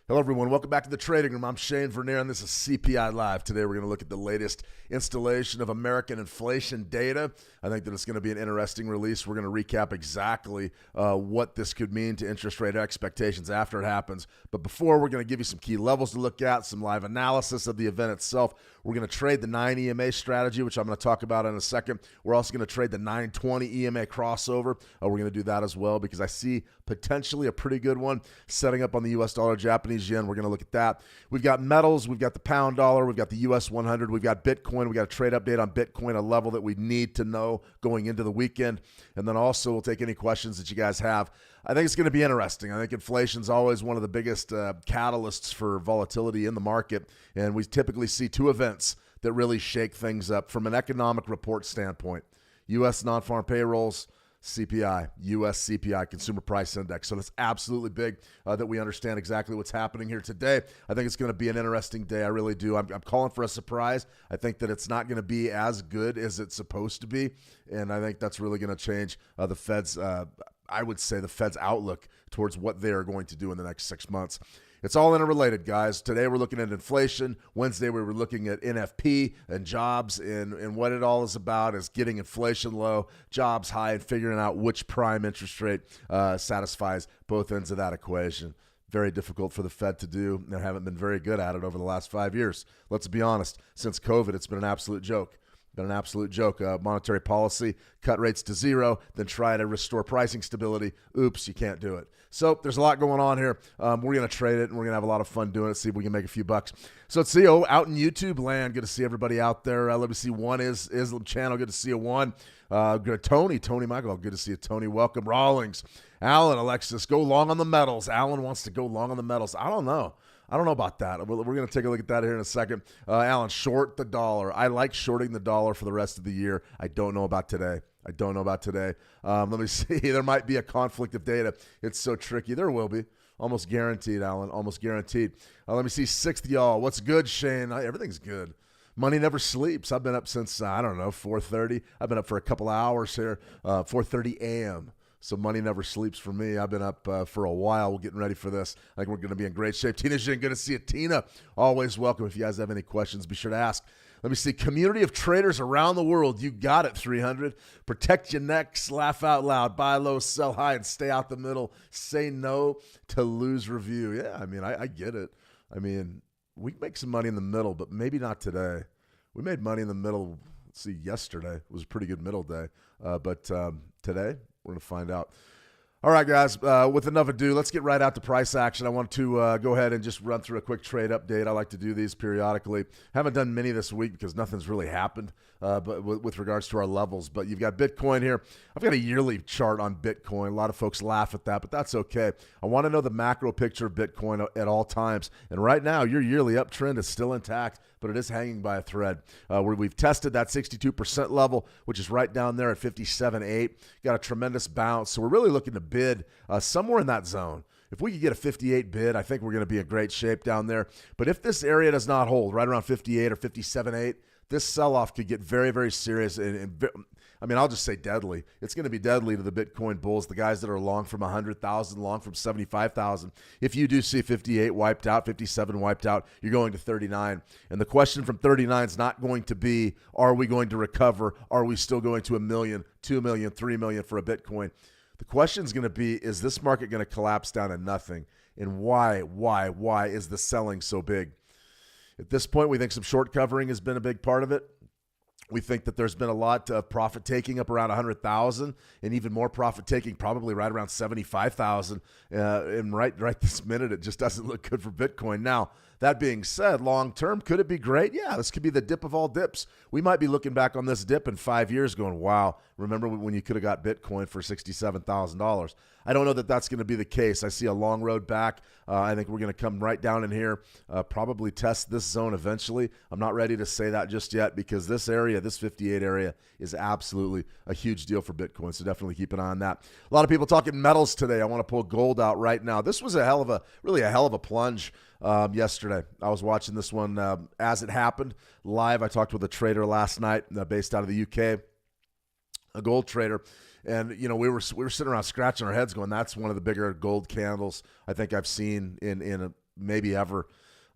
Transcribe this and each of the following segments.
Hello, everyone. Welcome back to the Trading Room. I'm Shane Vernier, and this is CPI Live. Today, we're going to look at the latest installation of American inflation data. I think that it's going to be an interesting release. We're going to recap exactly what this could mean to interest rate expectations after it happens. But before, we're going to give you some key levels to look at, some live analysis of the event itself. We're going to trade the 9 EMA strategy, which I'm going to talk about in a second. We're also going to trade the 920 EMA crossover. We're going to do that as well because I see potentially a pretty good one setting up on the US dollar, Japanese yen. We're going to look at that. We've got metals. We've got the pound dollar. We've got the US 100. We've got Bitcoin. We've got a trade update on Bitcoin, a level that we need to know going into the weekend. And then also we'll take any questions that you guys have. I think it's going to be interesting. I think inflation is always one of the biggest catalysts for volatility in the market. And we typically see two events that really shake things up from an economic report standpoint. U.S. non-farm payrolls, CPI, US CPI, Consumer Price Index. So it's absolutely big that we understand exactly what's happening here today. I think it's going to be an interesting day. I really do. I'm calling for a surprise. I think that it's not going to be as good as it's supposed to be. And I think that's really going to change the Fed's, I would say, the Fed's outlook towards what they are going to do in the next 6 months. It's all interrelated, guys. Today we're looking at inflation. Wednesday we were looking at NFP and jobs, and what it all is about is getting inflation low, jobs high, and figuring out which prime interest rate satisfies both ends of that equation. Very difficult for the Fed to do, and haven't been very good at it over the last 5 years. Let's be honest. Since COVID, it's been an absolute joke. Been an absolute joke. Monetary policy, cut rates to zero, then try to restore pricing stability. Oops, you can't do it. So there's a lot going on here. We're going to trade it, and we're going to have a lot of fun doing it, see if we can make a few bucks. So let's see. Out in YouTube land, good to see everybody out there. Let me see. One is Islam channel. Good to see you. One. Good. Tony Michael. Good to see you, Tony. Welcome. Rawlings. Alan, Alexis, go long on the metals. Alan wants to go long on the metals. I don't know about that. We're going to take a look at that here in a second. Alan, short the dollar. I like shorting the dollar for the rest of the year. I don't know about today. Let me see. There might be a conflict of data. It's so tricky. There will be. Almost guaranteed, Alan. Almost guaranteed. Let me see. Sixth, y'all. What's good, Shane? Everything's good. Money never sleeps. I've been up since, I don't know, 4:30. I've been up for a couple of hours here, 4:30 a.m. So money never sleeps for me. I've been up for a while. We're getting ready for this. I think we're going to be in great shape. Tina, good to see you. Tina, always welcome. If you guys have any questions, be sure to ask. Let me see. Community of traders around the world. You got it, 300. Protect your necks. Laugh out loud. Buy low, sell high, and stay out the middle. Say no to lose review. Yeah, I mean, I get it. I mean, we can make some money in the middle, but maybe not today. We made money in the middle. Let's see, yesterday was a pretty good middle day. But today, we're going to find out. All right, guys, with enough ado, let's get right out to price action. I want to go ahead and just run through a quick trade update. I like to do these periodically. Haven't done many this week because nothing's really happened but with regards to our levels. But you've got Bitcoin here. I've got a yearly chart on Bitcoin. A lot of folks laugh at that, but that's okay. I want to know the macro picture of Bitcoin at all times. And right now, your yearly uptrend is still intact, but it is hanging by a thread. Where we've tested that 62% level, which is right down there at 57.8. Got a tremendous bounce. So we're really looking to bid somewhere in that zone. If we could get a 58 bid, I think we're going to be in great shape down there. But if this area does not hold right around 58 or 57.8, this sell-off could get very, very serious. And I mean, I'll just say deadly. It's going to be deadly to the Bitcoin bulls, the guys that are long from 100,000, long from 75,000. If you do see 58 wiped out, 57 wiped out, you're going to 39. And the question from 39 is not going to be, are we going to recover? Are we still going to 1 million, 2 million, 3 million for a Bitcoin? The question is going to be, is this market going to collapse down to nothing? And why is the selling so big? At this point, we think some short covering has been a big part of it. We think that there's been a lot of profit taking up around 100,000 and even more profit taking probably right around 75,000. And right this minute, it just doesn't look good for Bitcoin. Now, that being said, long term, could it be great? Yeah, this could be the dip of all dips. We might be looking back on this dip in 5 years going, wow, remember when you could have got Bitcoin for $67,000? I don't know that that's going to be the case. I see a long road back. I think we're going to come right down in here, probably test this zone eventually. I'm not ready to say that just yet because this area, this 58 area, is absolutely a huge deal for Bitcoin. So definitely keep an eye on that. A lot of people talking metals today. I want to pull gold out right now. This was really a hell of a plunge yesterday. I was watching this one as it happened live. I talked with a trader last night based out of the UK, a gold trader. And, you know, we were sitting around scratching our heads going, that's one of the bigger gold candles I think I've seen in maybe ever.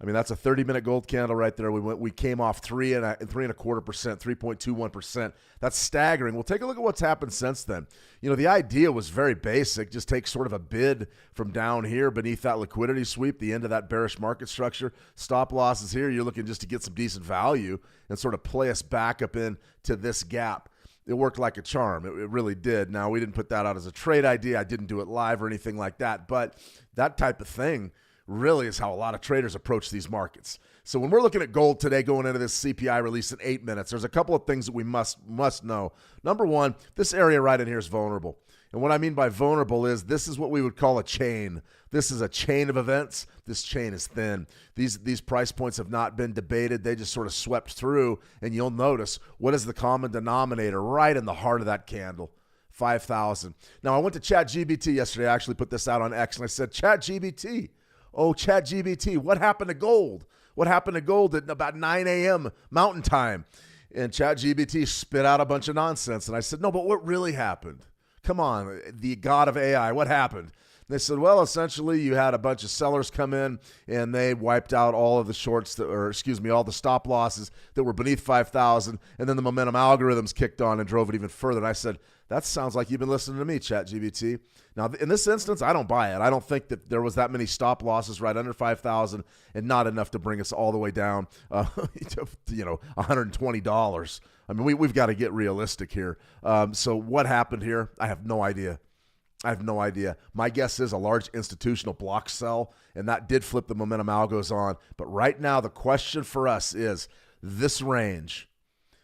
I mean, that's a 30-minute gold candle right there. We came off 3.25%, 3.21%. That's staggering. We'll take a look at what's happened since then. You know, the idea was very basic. Just take sort of a bid from down here beneath that liquidity sweep, the end of that bearish market structure. Stop losses here. You're looking just to get some decent value and sort of play us back up into this gap. It worked like a charm. It really did. Now, we didn't put that out as a trade idea. I didn't do it live or anything like that. But that type of thing really is how a lot of traders approach these markets. So when we're looking at gold today going into this CPI release in 8 minutes, there's a couple of things that we must know. Number one, this area right in here is vulnerable. And what I mean by vulnerable is this is what we would call a chain. This is a chain of events. This chain is thin. These price points have not been debated. They just sort of swept through, and you'll notice what is the common denominator right in the heart of that candle. 5,000. Now, I went to ChatGPT yesterday. I actually put this out on X, and I said, ChatGPT, what happened to gold? What happened to gold at about 9 a.m. Mountain Time? And ChatGPT spit out a bunch of nonsense. And I said, no, but what really happened? Come on, the god of AI, what happened? They said, well, essentially you had a bunch of sellers come in and they wiped out all of the shorts, all the stop losses that were beneath 5,000. And then the momentum algorithms kicked on and drove it even further. And I said, that sounds like you've been listening to me, ChatGPT. Now, in this instance, I don't buy it. I don't think that there was that many stop losses right under 5,000 and not enough to bring us all the way down to, $120. I mean, we've got to get realistic here. So what happened here? I have no idea. My guess is a large institutional block sell, and that did flip the momentum algos on. But right now, the question for us is this range.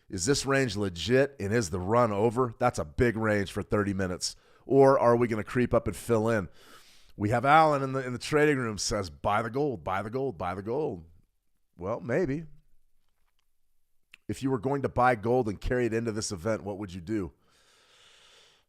Is this range legit, and is the run over? That's a big range for 30 minutes. Or are we going to creep up and fill in? We have Alan in the trading room says, buy the gold, buy the gold, buy the gold. Well, maybe. If you were going to buy gold and carry it into this event, what would you do?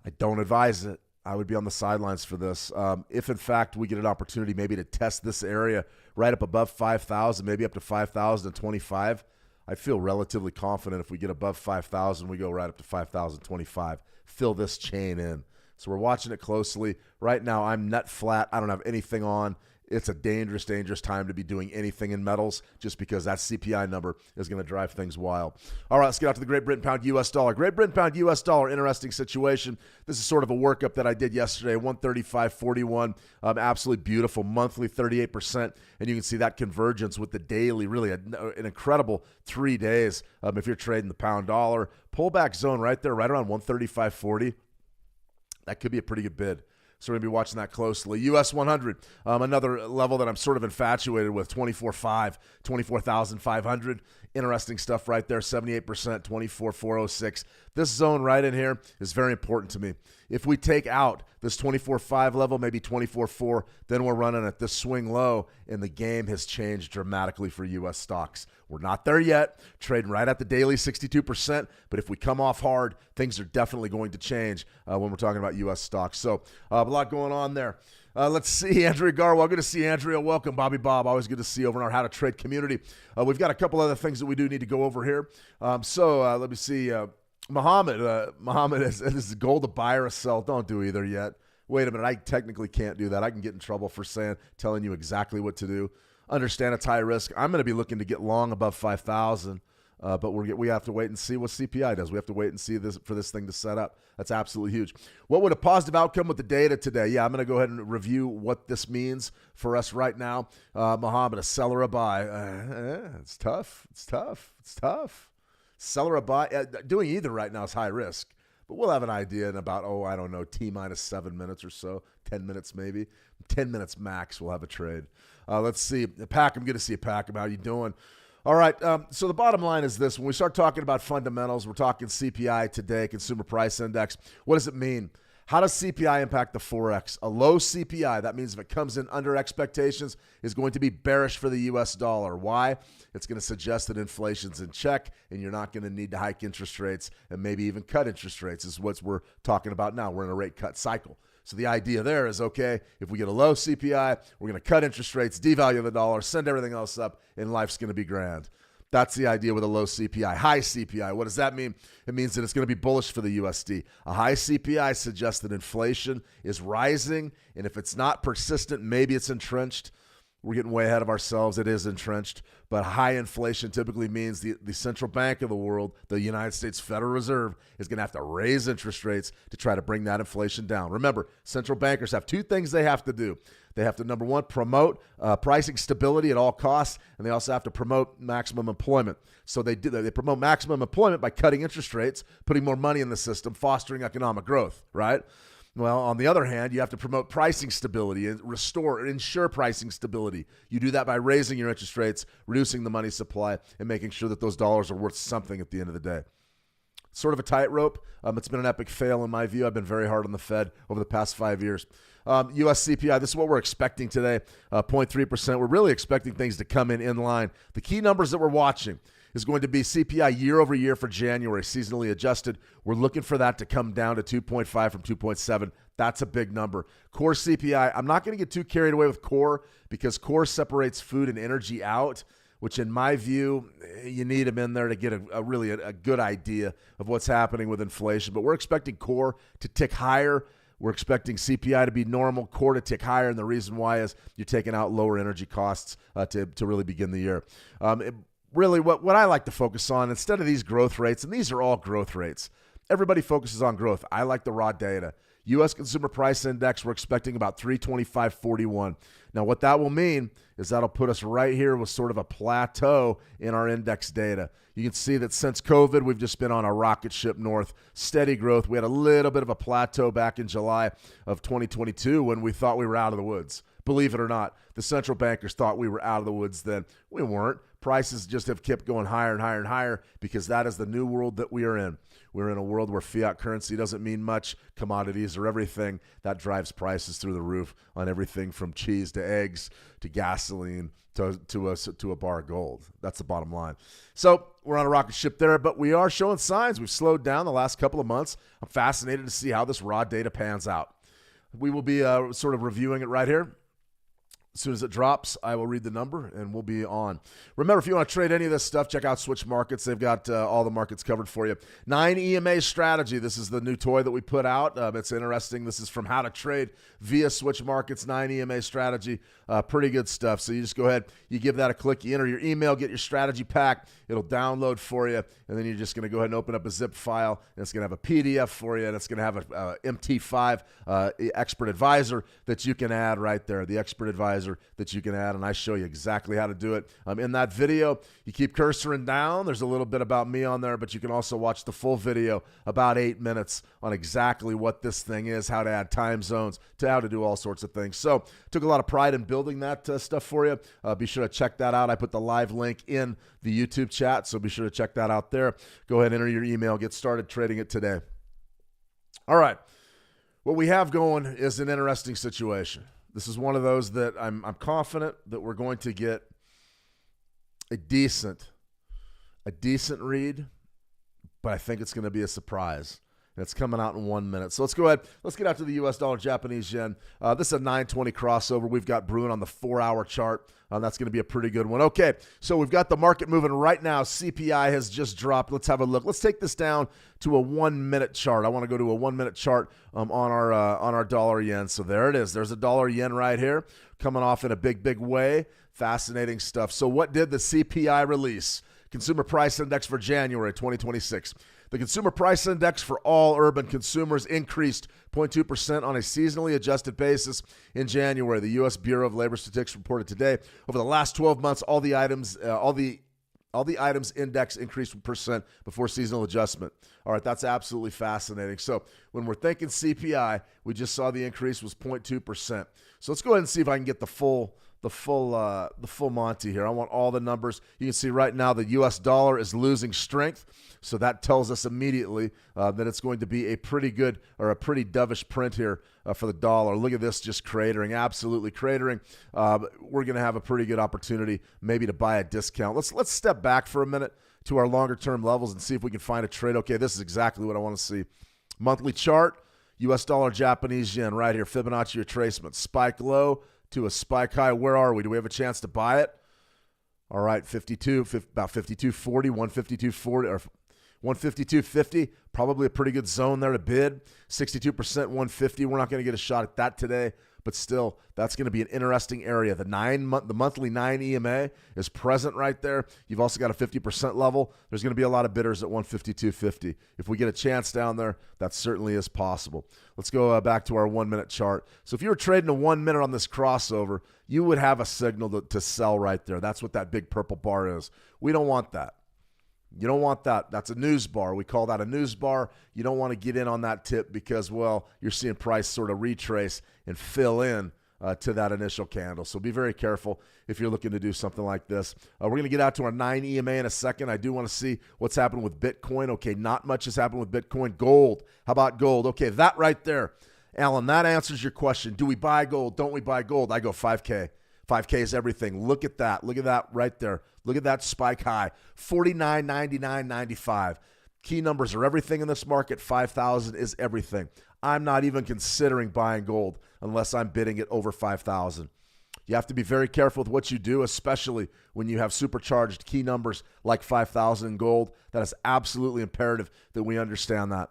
I don't advise it. I would be on the sidelines for this. If, in fact, we get an opportunity maybe to test this area right up above 5,000, maybe up to 5,025, I feel relatively confident if we get above 5,000, we go right up to 5,025. Fill this chain in. So we're watching it closely. Right now, I'm nut flat. I don't have anything on. It's a dangerous, dangerous time to be doing anything in metals just because that CPI number is going to drive things wild. All right, let's get out to the Great Britain Pound US dollar. Great Britain Pound US dollar, interesting situation. This is sort of a workup that I did yesterday, 135.41. Absolutely beautiful, monthly 38%. And you can see that convergence with the daily, really an incredible 3 days if you're trading the pound dollar. Pullback zone right there, right around 135.40. That could be a pretty good bid. So we're going to be watching that closely. US 100, another level that I'm sort of infatuated with, 24.5, 24,500. Interesting stuff right there, 78%, 24,406. This zone right in here is very important to me. If we take out this 24.5 level, maybe 24.4, then we're running at this swing low, and the game has changed dramatically for U.S. stocks. We're not there yet, trading right at the daily 62%, but if we come off hard, things are definitely going to change when we're talking about U.S. stocks. So a lot going on there. Let's see, Andrea Garwell. Good to see Andrea. Welcome, Bobby Bob. Always good to see you over in our How to Trade community. We've got a couple other things that we do need to go over here. Let me see. Muhammad this is gold to buy or sell. Don't do either yet. Wait a minute. I technically can't do that. I can get in trouble for telling you exactly what to do. Understand it's high risk. I'm going to be looking to get long above 5,000. But we have to wait and see what CPI does. We have to wait and see for this thing to set up. That's absolutely huge. What would a positive outcome with the data today? Yeah, I'm going to go ahead and review what this means for us right now. Muhammad, a seller, a buy. It's tough. Seller, a buy. Doing either right now is high risk. But we'll have an idea in about, I don't know, T-minus 7 minutes or so, 10 minutes maybe. 10 minutes max, we'll have a trade. Let's see. Packham, good to see you, Packham. How you doing? All right, so the bottom line is this. When we start talking about fundamentals, we're talking CPI today, Consumer Price Index. What does it mean? How does CPI impact the Forex? A low CPI, that means if it comes in under expectations, is going to be bearish for the U.S. dollar. Why? It's going to suggest that inflation's in check, and you're not going to need to hike interest rates and maybe even cut interest rates is what we're talking about now. We're in a rate cut cycle. So the idea there is, okay, if we get a low CPI, we're going to cut interest rates, devalue the dollar, send everything else up, and life's going to be grand. That's the idea with a low CPI. High CPI, what does that mean? It means that it's going to be bullish for the USD. A high CPI suggests that inflation is rising, and if it's not persistent, maybe it's entrenched. We're getting way ahead of ourselves. It is entrenched. But high inflation typically means the central bank of the world, the United States Federal Reserve, is going to have to raise interest rates to try to bring that inflation down. Remember, central bankers have two things they have to do. They have to, number one, promote pricing stability at all costs, and they also have to promote maximum employment. So they promote maximum employment by cutting interest rates, putting more money in the system, fostering economic growth, right? Well, on the other hand, you have to promote pricing stability and ensure pricing stability. You do that by raising your interest rates, reducing the money supply, and making sure that those dollars are worth something at the end of the day. Sort of a tightrope. It's been an epic fail in my view. I've been very hard on the Fed over the past 5 years. US CPI, this is what we're expecting today, 0.3%. We're really expecting things to come in line. The key numbers that we're watching is going to be CPI year over year for January, seasonally adjusted. We're looking for that to come down to 2.5 from 2.7. That's a big number. Core CPI, I'm not going to get too carried away with core because core separates food and energy out, which in my view, you need them in there to get a really good idea of what's happening with inflation. But we're expecting core to tick higher. We're expecting CPI to be normal, core to tick higher, and the reason why is you're taking out lower energy costs to really begin the year. Really, what I like to focus on, instead of these growth rates, and these are all growth rates, everybody focuses on growth. I like the raw data. U.S. Consumer Price Index, we're expecting about 325.41. Now, what that will mean is that'll put us right here with sort of a plateau in our index data. You can see that since COVID, we've just been on a rocket ship north, steady growth. We had a little bit of a plateau back in July of 2022 when we thought we were out of the woods. Believe it or not, the central bankers thought we were out of the woods then. We weren't. Prices just have kept going higher and higher and higher because that is the new world that we are in. We're in a world where fiat currency doesn't mean much. Commodities are everything. That drives prices through the roof on everything from cheese to eggs to gasoline to a bar of gold. That's the bottom line. So we're on a rocket ship there, but we are showing signs. We've slowed down the last couple of months. I'm fascinated to see how this raw data pans out. We will be sort of reviewing it right here. As soon as it drops, I will read the number and we'll be on. Remember, if you want to trade any of this stuff, check out Switch Markets. They've got all the markets covered for you. 9 EMA strategy. This is the new toy that we put out. It's interesting. This is from How to Trade via Switch Markets. 9 EMA strategy. Pretty good stuff. So you just go ahead, you give that a click, you enter your email, get your strategy pack. It'll download for you, and then you're just going to go ahead and open up a zip file, and it's going to have a PDF for you, and it's going to have a MT5 expert advisor that you can add right there, the expert advisor that you can add, and I show you exactly how to do it. In that video, you keep cursoring down. There's a little bit about me on there, but you can also watch the full video, about 8 minutes, on exactly what this thing is, how to add time zones, to how to do all sorts of things. So took a lot of pride in building that stuff for you. Be sure to check that out. I put the live link in the YouTube chat, so be sure to check that out there. Go ahead, enter your email, get started trading it today. All right. What we have going is an interesting situation. This is one of those that I'm confident that we're going to get a decent read, but I think it's going to be a surprise. And it's coming out in 1 minute. So let's go ahead. Let's get out to the US dollar, Japanese yen. This is a 920 crossover. We've got brewing on the 4-hour chart. That's going to be a pretty good one. Okay, so we've got the market moving right now. CPI has just dropped. Let's have a look. Let's take this down to a 1 minute chart. I want to go to a 1 minute chart on our dollar yen. So there it is. There's a dollar yen right here coming off in a big way. Fascinating stuff. So what did the CPI release? Consumer Price Index for January 2026. The Consumer Price Index for all urban consumers increased 0.2% on a seasonally adjusted basis in January. The U.S. Bureau of Labor Statistics reported today. Over the last 12 months, all the items index increased percent before seasonal adjustment. All right, that's absolutely fascinating. So when we're thinking CPI, we just saw the increase was 0.2%. So let's go ahead and see if I can get the full Monty here. I want all the numbers. You can see right now the U.S. dollar is losing strength, so that tells us immediately that it's going to be a pretty good or a pretty dovish print here for the dollar. Look at this, just cratering, absolutely cratering. We're going to have a pretty good opportunity maybe to buy a discount. Let's step back for a minute to our longer-term levels and see if we can find a trade. Okay, this is exactly what I want to see. Monthly chart, U.S. dollar, Japanese yen, right here, Fibonacci retracement, spike low to a spike high. Where are we? Do we have a chance to buy it? All right, about 52.40, 152.40 or 152.50, probably a pretty good zone there to bid. 62%, 150. We're not going to get a shot at that today, but still, that's going to be an interesting area. The monthly 9 EMA is present right there. You've also got a 50% level. There's going to be a lot of bidders at 152.50. If we get a chance down there, that certainly is possible. Let's go back to our 1 minute chart. So if you were trading a 1 minute on this crossover, you would have a signal to sell right there. That's what that big purple bar is. We don't want that. You don't want that. That's a news bar. We call that a news bar. You don't want to get in on that tip because, well, you're seeing price sort of retrace and fill in to that initial candle. So be very careful if you're looking to do something like this. We're going to get out to our 9 EMA in a second. I do want to see what's happening with Bitcoin. Okay, not much has happened with Bitcoin. Gold. How about gold? Okay, that right there. Alan, that answers your question. Do we buy gold? Don't we buy gold? I go 5K. 5K is everything. Look at that. Look at that right there. Look at that spike high. 49.99.95. Key numbers are everything in this market. 5,000 is everything. I'm not even considering buying gold unless I'm bidding it over 5,000. You have to be very careful with what you do, especially when you have supercharged key numbers like 5,000 in gold. That is absolutely imperative that we understand that.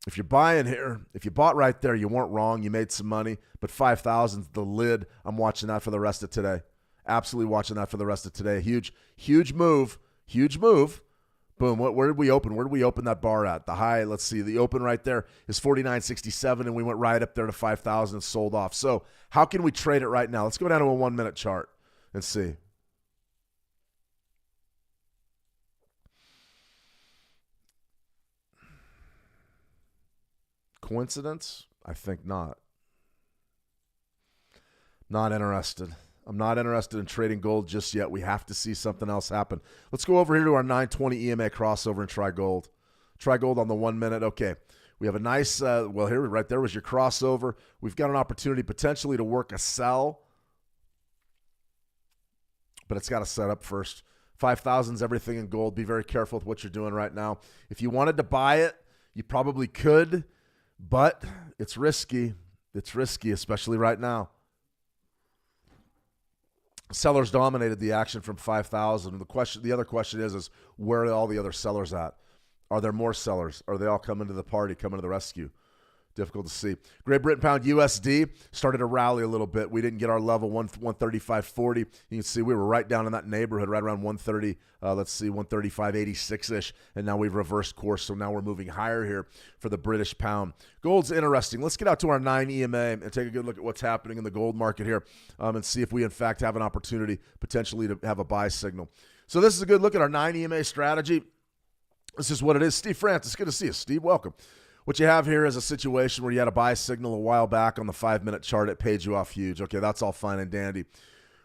If you're buying here, if you bought right there, you weren't wrong. You made some money, but 5,000's the lid. I'm watching that for the rest of today. Absolutely watching that for the rest of today. Huge move. Huge move. Boom. Where did we open? Where did we open that bar at? The high, let's see. The open right there is 49.67, and we went right up there to 5,000 and sold off. So how can we trade it right now? Let's go down to a 1 minute chart and see. Coincidence? I think not. Not interested. I'm not interested in trading gold just yet. We have to see something else happen. Let's go over here to our 920 EMA crossover and try gold. Try gold on the 1 minute. Okay. We have a nice, well, here, right there was your crossover. We've got an opportunity potentially to work a sell, but it's got to set up first. 5,000 is everything in gold. Be very careful with what you're doing right now. If you wanted to buy it, you probably could, but it's risky. It's risky, especially right now. Sellers dominated the action from 5,000. The other question is where are all the other sellers at? Are there more sellers? Are they all coming to the party, coming to the rescue? Difficult to see. Great Britain pound USD started to rally a little bit. We didn't get our level 135.40. You can see we were right down in that neighborhood, right around 130. 135.86-ish, and now we've reversed course. So now we're moving higher here for the British pound. Gold's interesting. Let's get out to our 9 EMA and take a good look at what's happening in the gold market here, and see if we in fact have an opportunity potentially to have a buy signal. So this is a good look at our 9 EMA strategy. This is what it is. Steve Francis, good to see you, Steve. Welcome. What you have here is a situation where you had a buy signal a while back on the 5-minute chart. It paid you off huge. Okay, that's all fine and dandy.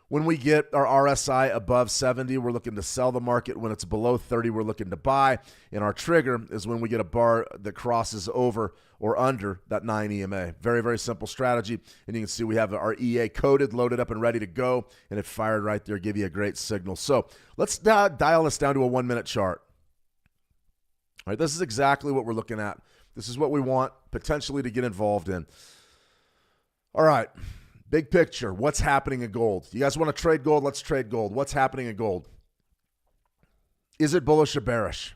When we get our RSI above 70, we're looking to sell the market. When it's below 30, we're looking to buy. And our trigger is when we get a bar that crosses over or under that 9 EMA. Very, very simple strategy. And you can see we have our EA coded, loaded up, and ready to go. And it fired right there, give you a great signal. So let's dial this down to a 1-minute chart. All right, this is exactly what we're looking at. This is what we want potentially to get involved in. All right, big picture. What's happening in gold? You guys want to trade gold? Let's trade gold. What's happening in gold? Is it bullish or bearish?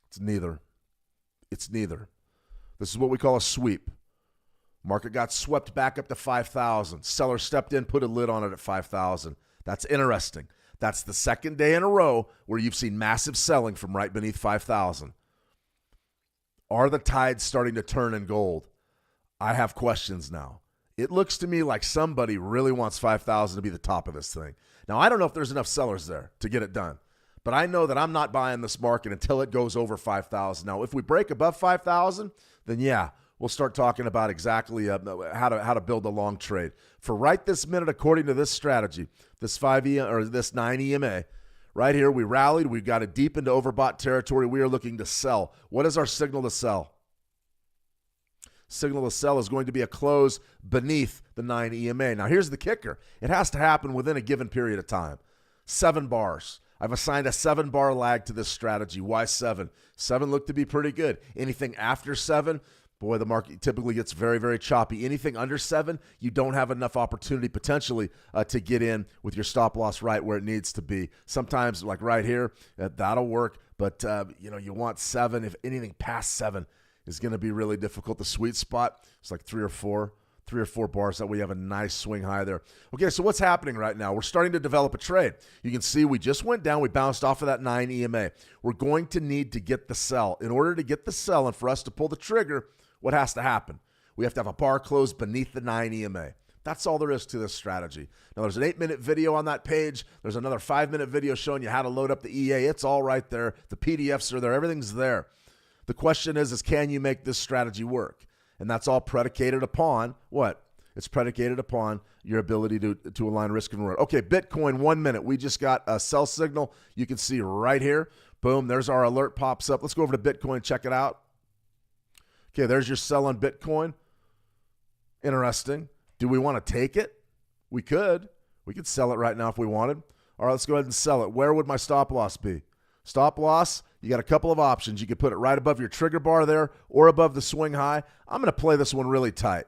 It's neither. It's neither. This is what we call a sweep. Market got swept back up to 5,000. Seller stepped in, put a lid on it at 5,000. That's interesting. That's the second day in a row where you've seen massive selling from right beneath 5,000. Are the tides starting to turn in gold? I have questions now. It looks to me like somebody really wants 5,000 to be the top of this thing. Now, I don't know if there's enough sellers there to get it done, but I know that I'm not buying this market until it goes over 5,000. Now, if we break above 5,000, then yeah, we'll start talking about exactly how to build a long trade. For right this minute, according to this strategy, this 9 EMA, right here, we rallied. We got it deep into overbought territory. We are looking to sell. What is our signal to sell? Signal to sell is going to be a close beneath the 9 EMA. Now, here's the kicker. It has to happen within a given period of time. 7 bars. I've assigned a 7-bar lag to this strategy. Why 7? 7 looked to be pretty good. Anything after 7, boy, the market typically gets very, very choppy. Anything under 7, you don't have enough opportunity potentially to get in with your stop loss right where it needs to be. Sometimes, like right here, that'll work. But, you want 7. If anything past 7 is going to be really difficult. The sweet spot is like 3 or 4 bars. That way you have a nice swing high there. Okay, so what's happening right now? We're starting to develop a trade. You can see we just went down. We bounced off of that 9 EMA. We're going to need to get the sell. In order to get the sell and for us to pull the trigger, what has to happen? We have to have a bar close beneath the 9 EMA. That's all there is to this strategy. Now, there's an 8-minute video on that page. There's another 5-minute video showing you how to load up the EA. It's all right there. The PDFs are there. Everything's there. The question is can you make this strategy work? And that's all predicated upon what? It's predicated upon your ability to align risk and reward. Okay, Bitcoin, 1 minute. We just got a sell signal. You can see right here. Boom, there's our alert pops up. Let's go over to Bitcoin, check it out. Okay, there's your sell on Bitcoin. Interesting. Do we want to take it? We could. We could sell it right now if we wanted. All right, let's go ahead and sell it. Where would my stop loss be? Stop loss, you got a couple of options. You could put it right above your trigger bar there or above the swing high. I'm going to play this one really tight.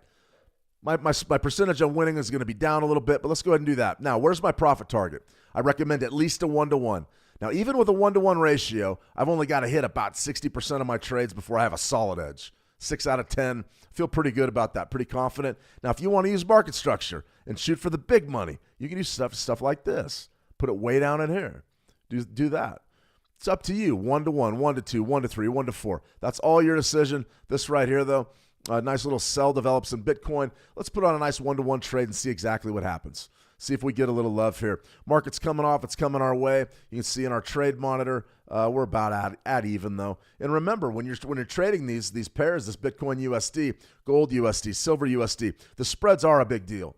My percentage on winning is going to be down a little bit, but let's go ahead and do that. Now, where's my profit target? I recommend at least a 1-to-1. Now, even with a 1-to-1 ratio, I've only got to hit about 60% of my trades before I have a solid edge. 6 out of 10. I feel pretty good about that, pretty confident. Now, if you want to use market structure and shoot for the big money, you can use stuff like this. Put it way down in here. Do that. It's up to you. 1-to-1, 1-to-2, 1-to-3, 1-to-4. That's all your decision. This right here, though, a nice little sell develops in Bitcoin. Let's put on a nice 1-to-1 trade and see exactly what happens. See if we get a little love here. Market's coming off. It's coming our way. You can see in our trade monitor, we're about at even, though. And remember, when you're trading these pairs, this Bitcoin USD, gold USD, silver USD, the spreads are a big deal.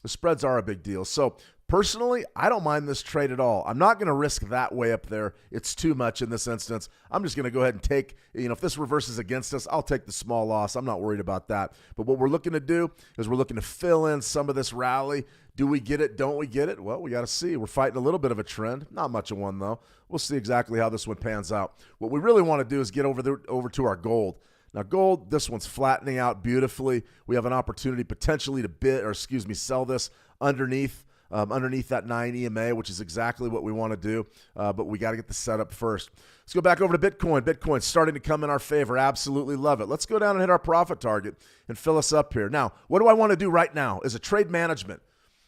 The spreads are a big deal. So personally, I don't mind this trade at all. I'm not going to risk that way up there. It's too much in this instance. I'm just going to go ahead and take, if this reverses against us, I'll take the small loss. I'm not worried about that. But what we're looking to do is we're looking to fill in some of this rally. Do we get it? Don't we get it? Well, we got to see. We're fighting a little bit of a trend. Not much of one, though. We'll see exactly how this one pans out. What we really want to do is get over to our gold. Now gold, this one's flattening out beautifully. We have an opportunity potentially to sell this underneath that 9 EMA, which is exactly what we want to do. But we got to get the setup first. Let's go back over to Bitcoin. Bitcoin's starting to come in our favor. Absolutely love it. Let's go down and hit our profit target and fill us up here. Now, what do I want to do right now is a trade management.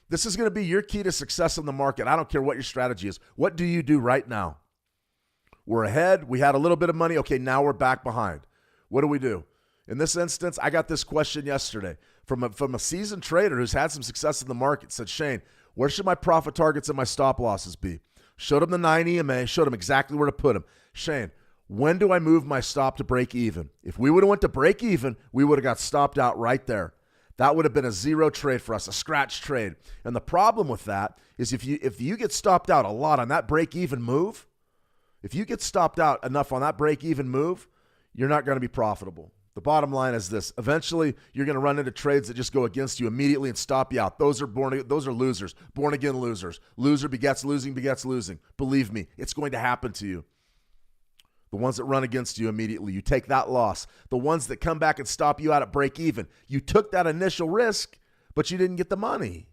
This is going to be your key to success in the market. I don't care what your strategy is. What do you do right now? We're ahead. We had a little bit of money. Okay, now we're back behind. What do we do? In this instance, I got this question yesterday from a seasoned trader who's had some success in the market. Said, Shane, where should my profit targets and my stop losses be? Showed him the 9 EMA, showed him exactly where to put them. Shane, when do I move my stop to break even? If we would have went to break even, we would have got stopped out right there. That would have been a zero trade for us, a scratch trade. And the problem with that is if you get stopped out a lot on that break even move, if you get stopped out enough on that break even move, you're not going to be profitable. The bottom line is this. Eventually, you're going to run into trades that just go against you immediately and stop you out. Those are losers, born-again losers. Loser begets losing, begets losing. Believe me, it's going to happen to you. The ones that run against you immediately, you take that loss. The ones that come back and stop you out at break even, you took that initial risk, but you didn't get the money.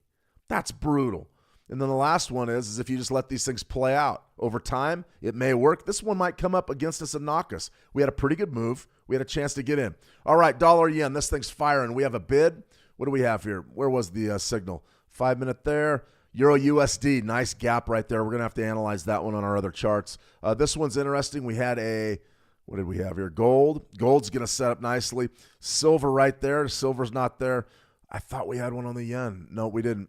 That's brutal. And then the last one is if you just let these things play out. Over time, it may work. This one might come up against us and knock us. We had a pretty good move. We had a chance to get in. All right, dollar yen. This thing's firing. We have a bid. What do we have here? Where was the signal? 5 minute there. Euro USD. Nice gap right there. We're going to have to analyze that one on our other charts. This one's interesting. We had what did we have here? Gold. Gold's going to set up nicely. Silver right there. Silver's not there. I thought we had one on the yen. No, we didn't.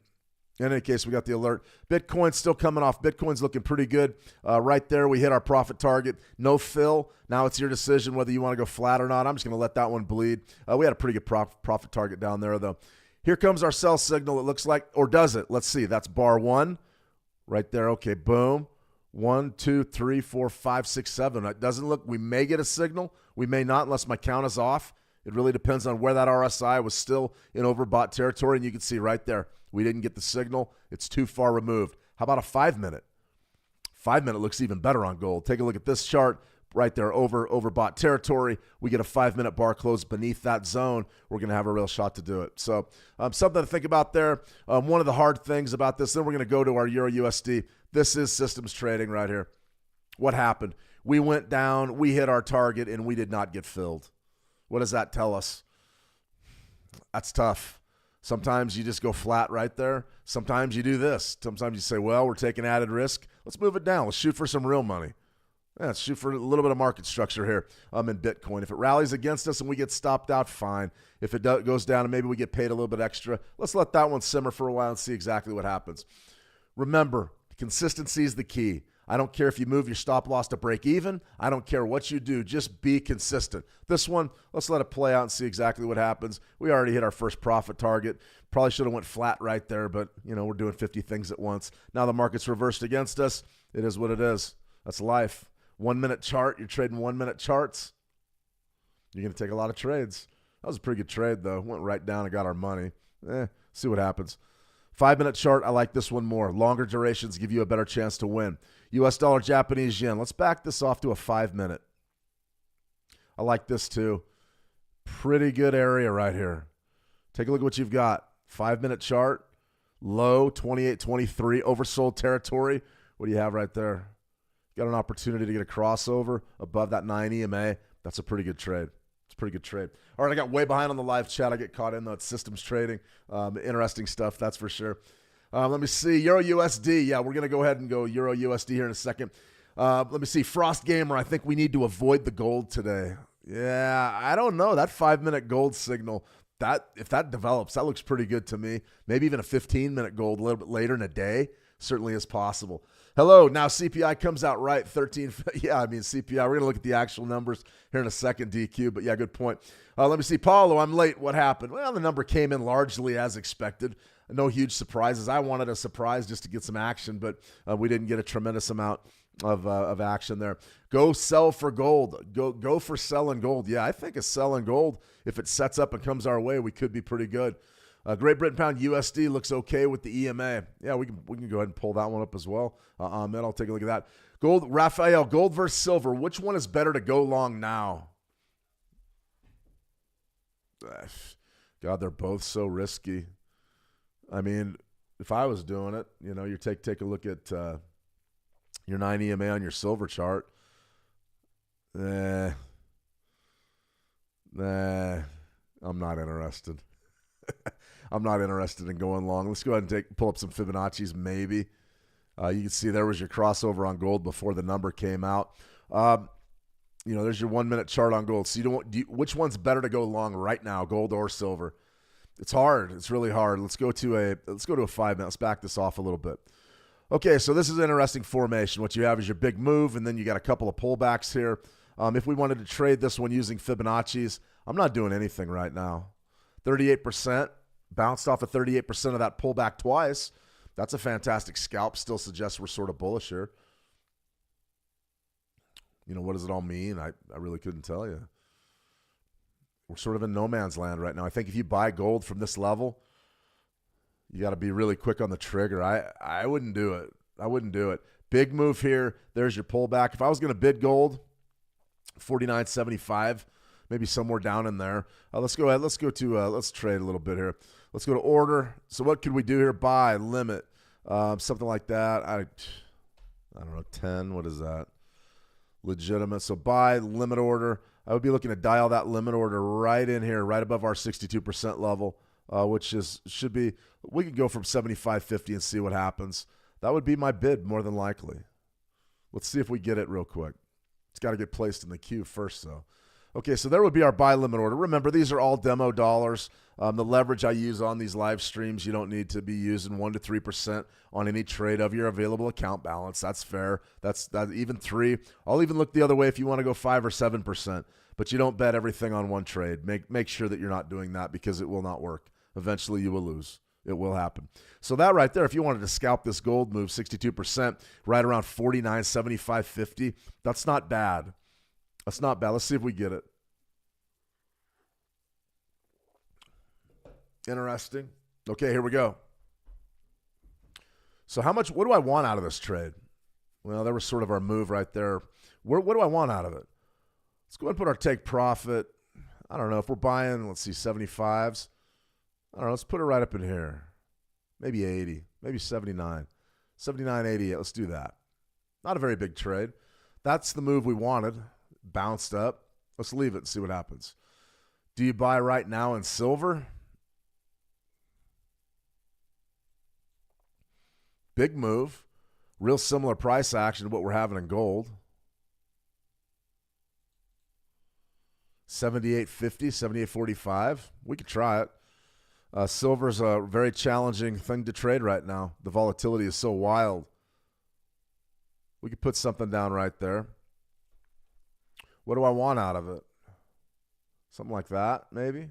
In any case, we got the alert. Bitcoin's still coming off. Bitcoin's looking pretty good. Right there, we hit our profit target. No fill. Now it's your decision whether you want to go flat or not. I'm just going to let that one bleed. We had a pretty good profit target down there, though. Here comes our sell signal, it looks like. Or does it? Let's see. That's bar 1 right there. Okay, boom. 1, 2, 3, 4, 5, 6, 7. It doesn't look. We may get a signal. We may not unless my count is off. It really depends on where that RSI was still in overbought territory. And you can see right there. We didn't get the signal. It's too far removed. How about a 5 minute? 5 minute looks even better on gold. Take a look at this chart right there, overbought territory. We get a 5 minute bar close beneath that zone. We're going to have a real shot to do it. So something to think about there. One of the hard things about this, then we're going to go to our Euro USD. This is systems trading right here. What happened? We went down, we hit our target, and we did not get filled. What does that tell us? That's tough. Sometimes you just go flat right there. Sometimes you do this. Sometimes you say, well, we're taking added risk. Let's move it down. Let's shoot for some real money. Yeah, let's shoot for a little bit of market structure here in Bitcoin. If it rallies against us and we get stopped out, fine. If it goes down and maybe we get paid a little bit extra, let's let that one simmer for a while and see exactly what happens. Remember, consistency is the key. I don't care if you move your stop loss to break even. I don't care what you do. Just be consistent. This one, let's let it play out and see exactly what happens. We already hit our first profit target. Probably should have went flat right there, but, we're doing 50 things at once. Now the market's reversed against us. It is what it is. That's life. 1 minute chart. You're trading 1 minute charts. You're going to take a lot of trades. That was a pretty good trade, though. Went right down and got our money. See what happens. 5 minute chart, I like this one more. Longer durations give you a better chance to win. US dollar, Japanese yen. Let's back this off to a 5 minute. I like this too. Pretty good area right here. Take a look at what you've got. 5 minute chart, low 28.23, oversold territory. What do you have right there? Got an opportunity to get a crossover above that 9 EMA. That's a pretty good trade. It's a pretty good trade. All right, I got way behind on the live chat. I get caught in, though. It's systems trading. Interesting stuff, that's for sure. Let me see. Euro USD. Yeah, we're going to go ahead and go Euro USD here in a second. Let me see. Frost Gamer, I think we need to avoid the gold today. Yeah, I don't know. That 5 minute gold signal, if that develops, that looks pretty good to me. Maybe even a 15-minute gold a little bit later in a day certainly is possible. Hello. Now CPI comes out right. 13. Yeah, CPI. We're going to look at the actual numbers here in a second, DQ. But yeah, good point. Let me see. Paulo, I'm late. What happened? Well, the number came in largely as expected. No huge surprises. I wanted a surprise just to get some action, but we didn't get a tremendous amount of action there. Go sell for gold. Go for selling gold. Yeah, I think a selling gold, if it sets up and comes our way, we could be pretty good. Great Britain pound USD looks okay with the EMA. Yeah, we can go ahead and pull that one up as well. Ahmed, I'll take a look at that. Gold, Raphael, gold versus silver. Which one is better to go long now? God, they're both so risky. I mean, if I was doing it, you take a look at your 9 EMA on your silver chart. I'm not interested. I'm not interested in going long. Let's go ahead and pull up some Fibonacci's maybe. You can see there was your crossover on gold before the number came out. There's your 1 minute chart on gold. So which one's better to go long right now, gold or silver? It's hard. It's really hard. Let's go to a 5 minute. Let's back this off a little bit. Okay, so this is an interesting formation. What you have is your big move, and then you got a couple of pullbacks here. If we wanted to trade this one using Fibonacci's, I'm not doing anything right now. 38%, bounced off of 38% of that pullback twice. That's a fantastic scalp. Still suggests we're sort of bullish here. What does it all mean? I really couldn't tell you. We're sort of in no man's land right now. I think if you buy gold from this level, you got to be really quick on the trigger. I wouldn't do it. I wouldn't do it. Big move here. There's your pullback. If I was going to bid gold, 49.75, maybe somewhere down in there. Let's go ahead. Let's trade a little bit here. Let's go to order. So what could we do here? Buy, limit, something like that. I don't know, 10. What is that? Legitimate. So buy, limit order. I would be looking to dial that limit order right in here, right above our 62% level, which should be, we could go from 75.50 and see what happens. That would be my bid more than likely. Let's see if we get it real quick. It's got to get placed in the queue first, though. Okay, so there would be our buy limit order. Remember, these are all demo dollars. The leverage I use on these live streams, you don't need to be using 1% to 3% on any trade of your available account balance. That's fair. That's even 3. I'll even look the other way if you want to go 5 or 7%. But you don't bet everything on one trade. Make sure that you're not doing that because it will not work. Eventually, you will lose. It will happen. So that right there, if you wanted to scalp this gold move, 62%, right around 49, 75, 50, that's not bad. That's not bad. Let's see if we get it. Interesting. Okay, here we go. So what do I want out of this trade? Well, there was sort of our move right there. What do I want out of it? Let's go ahead and put our take profit. I don't know if we're buying, let's see, 75s. I don't know. Let's put it right up in here. Maybe 80, maybe 79, 79, 88. Let's do that. Not a very big trade. That's the move we wanted. Bounced up. Let's leave it and see what happens. Do you buy right now in silver? Big move. Real similar price action to what we're having in gold. 78.50, 78.45. We could try it. Silver's a very challenging thing to trade right now. The volatility is so wild. We could put something down right there. What do I want out of it? Something like that, maybe.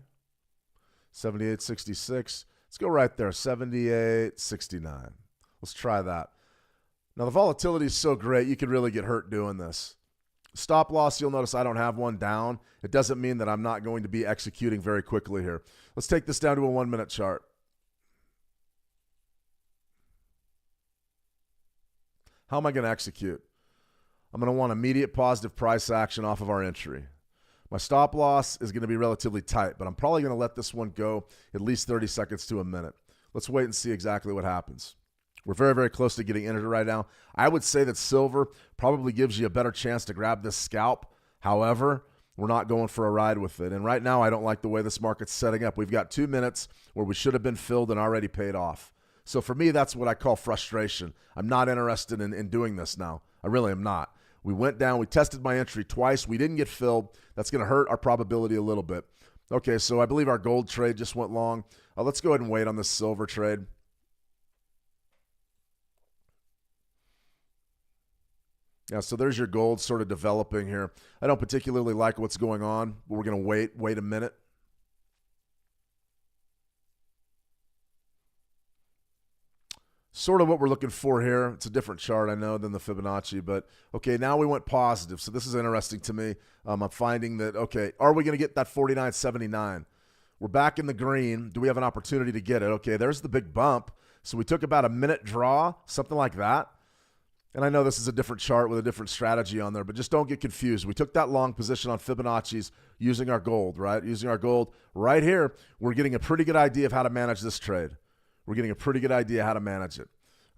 78.66. Let's go right there, 78.69. Let's try that. Now, the volatility is so great, you could really get hurt doing this. Stop loss, you'll notice I don't have one down. It doesn't mean that I'm not going to be executing very quickly here. Let's take this down to a 1 minute chart. How am I going to execute? I'm going to want immediate positive price action off of our entry. My stop loss is going to be relatively tight, but I'm probably going to let this one go at least 30 seconds to a minute. Let's wait and see exactly what happens. We're very, very close to getting entered right now. I would say that silver probably gives you a better chance to grab this scalp. However, we're not going for a ride with it. And right now, I don't like the way this market's setting up. We've got 2 minutes where we should have been filled and already paid off. So for me, that's what I call frustration. I'm not interested in doing this now. I really am not. We went down. We tested my entry twice. We didn't get filled. That's going to hurt our probability a little bit. Okay, so I believe our gold trade just went long. Let's go ahead and wait on this silver trade. Yeah, so there's your gold sort of developing here. I don't particularly like what's going on, but we're going to wait a minute. Sort of what we're looking for here. It's a different chart, I know, than the Fibonacci, but okay, now we went positive, so this is interesting to me. I'm finding that, okay, are we going to get that 49.79? We're back in the green. Do we have an opportunity to get it? Okay, there's the big bump. So we took about a minute draw, something like that. And I know this is a different chart with a different strategy on there, but just don't get confused. We took that long position on Fibonacci's using our gold, right? Using our gold right here. We're getting a pretty good idea of how to manage this trade. We're getting a pretty good idea how to manage it.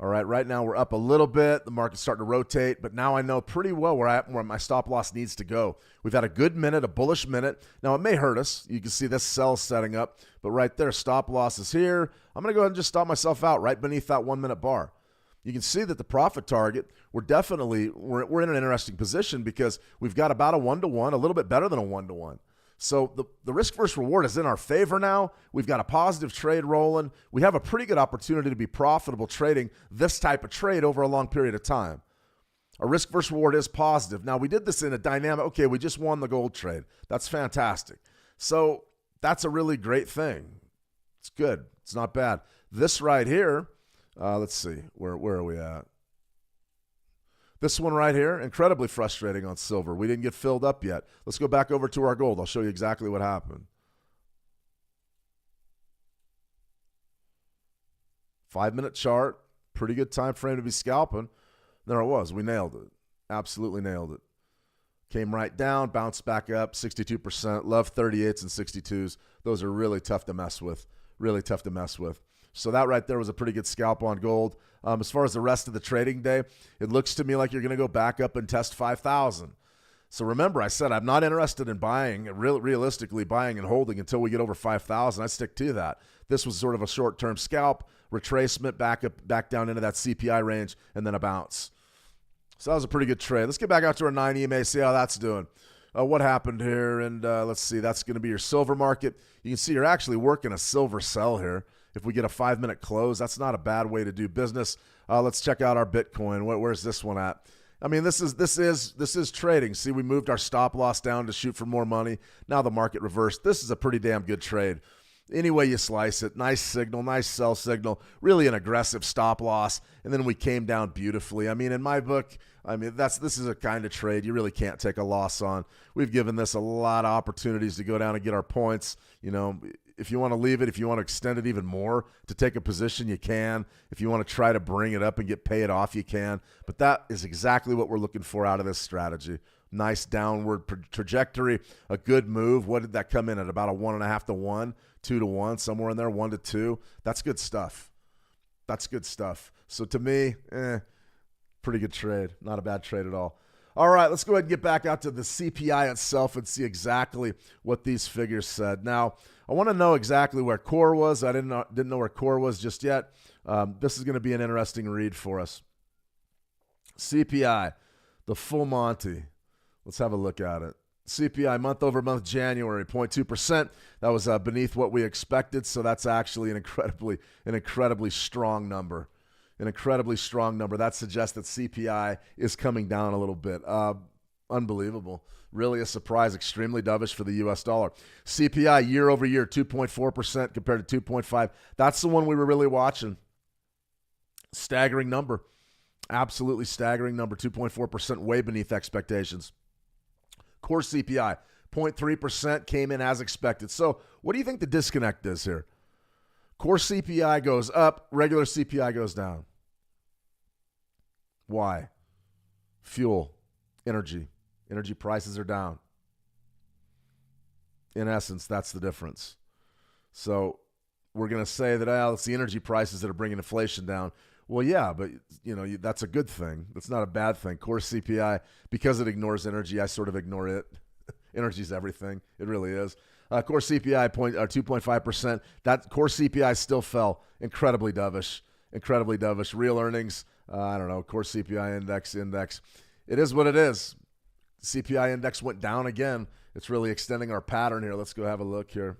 All right, right now we're up a little bit. The market's starting to rotate, but now I know pretty well where my stop loss needs to go. We've had a good minute, a bullish minute. Now, it may hurt us. You can see this sell setting up, but right there, stop loss is here. I'm going to go ahead and just stop myself out right beneath that 1 minute bar. You can see that the profit target, we're in an interesting position because we've got about a 1-to-1, a little bit better than a 1-to-1. So the risk versus reward is in our favor now. We've got a positive trade rolling. We have a pretty good opportunity to be profitable trading this type of trade over a long period of time. Our risk versus reward is positive. Now, we did this in a dynamic, okay, we just won the gold trade. That's fantastic. So that's a really great thing. It's good. It's not bad. This right here, let's see, where are we at? This one right here, incredibly frustrating on silver. We didn't get filled up yet. Let's go back over to our gold. I'll show you exactly what happened. 5-minute chart, pretty good time frame to be scalping. There it was. We nailed it. Absolutely nailed it. Came right down, bounced back up, 62%. Love 38s and 62s. Those are really tough to mess with. Really tough to mess with. So that right there was a pretty good scalp on gold. As far as the rest of the trading day, it looks to me like you're going to go back up and test 5,000. So remember, I said I'm not interested in buying, realistically buying and holding until we get over 5,000. I stick to that. This was sort of a short-term scalp, retracement back down into that CPI range, and then a bounce. So that was a pretty good trade. Let's get back out to our 9 EMA, see how that's doing. What happened here? And let's see, that's going to be your silver market. You can see you're actually working a silver sell here. If we get a 5-minute close, that's not a bad way to do business. Let's check out our Bitcoin. Where's this one at? I mean, this is trading. See, we moved our stop loss down to shoot for more money. Now the market reversed. This is a pretty damn good trade. Any way you slice it, nice signal, nice sell signal, really an aggressive stop loss, and then we came down beautifully. I mean, in my book, this is a kind of trade you really can't take a loss on. We've given this a lot of opportunities to go down and get our points. You know, if you want to leave it, if you want to extend it even more to take a position, you can. If you want to try to bring it up and pay it off, you can. But that is exactly what we're looking for out of this strategy. Nice downward trajectory, a good move. What did that come in at? About a 1.5 to 1, 2 to 1, somewhere in there, 1 to 2. That's good stuff. That's good stuff. So to me, pretty good trade. Not a bad trade at all. All right, let's go ahead and get back out to the CPI itself and see exactly what these figures said. Now, I want to know exactly where core was. I didn't know where core was just yet. This is going to be an interesting read for us. CPI, the full Monty. Let's have a look at it. CPI month over month, January, 0.2%. That was beneath what we expected, so that's actually an incredibly strong number. An incredibly strong number. That suggests that CPI is coming down a little bit. Unbelievable. Really a surprise. Extremely dovish for the U.S. dollar. CPI year over year, 2.4% compared to 2.5%. That's the one we were really watching. Staggering number. Absolutely staggering number. 2.4%, way beneath expectations. Core CPI, 0.3%, came in as expected. So what do you think the disconnect is here? Core CPI goes up, regular CPI goes down. Why? Fuel, energy. Energy prices are down. In essence, that's the difference. So we're going to say that, it's the energy prices that are bringing inflation down. Well, yeah, but that's a good thing. That's not a bad thing. Core CPI, because it ignores energy, I sort of ignore it. Energy's everything. It really is. Core CPI 2.5%. That core CPI still fell. Incredibly dovish. Incredibly dovish. Real earnings, I don't know. Core CPI index. It is what it is. CPI index went down again. It's really extending our pattern here. Let's go have a look here.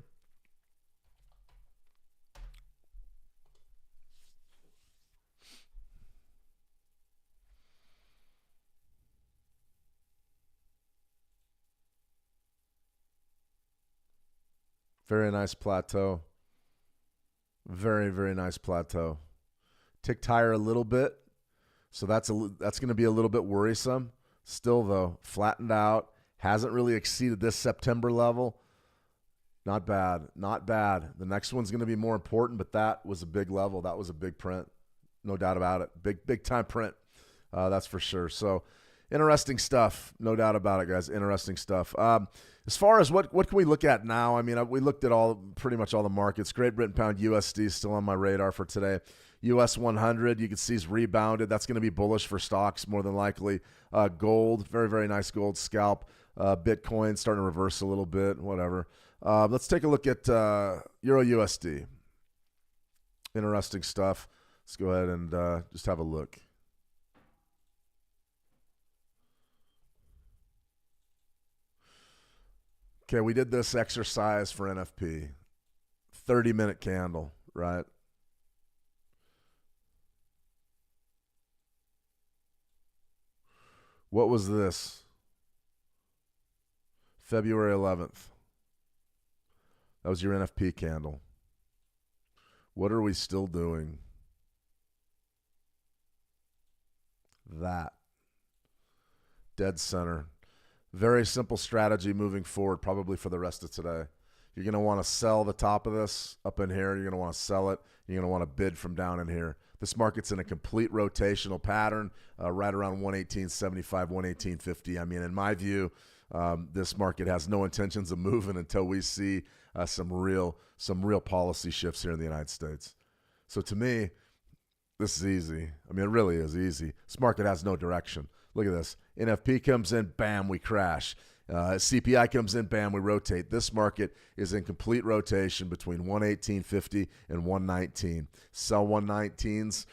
Very nice plateau. Very, very nice plateau. Ticked higher a little bit. So that's going to be a little bit worrisome. Still, though, flattened out. Hasn't really exceeded this September level. Not bad. Not bad. The next one's going to be more important, but that was a big level. That was a big print. No doubt about it. Big time print. That's for sure. So interesting stuff. No doubt about it, guys. Interesting stuff. As far as what can we look at now? I mean, we looked at pretty much all the markets. Great Britain Pound USD is still on my radar for today. US 100, you can see is rebounded. That's going to be bullish for stocks more than likely. Gold, very, very nice gold scalp. Bitcoin starting to reverse a little bit, whatever. Let's take a look at Euro USD. Interesting stuff. Let's go ahead and just have a look. Okay, we did this exercise for NFP. 30-minute candle, right? What was this? February 11th. That was your NFP candle. What are we still doing? That. Dead center. Very simple strategy moving forward, probably for the rest of today. You're going to want to sell the top of this up in here. You're going to want to sell it. You're going to want to bid from down in here. This market's in a complete rotational pattern, right around 118.75, 118.50. I mean, in my view, this market has no intentions of moving until we see some real policy shifts here in the United States. So to me, this is easy. I mean, it really is easy. This market has no direction. Look at this. NFP comes in, bam, we crash. CPI comes in, bam, we rotate. This market is in complete rotation between 118.50 and 119. Sell 119s,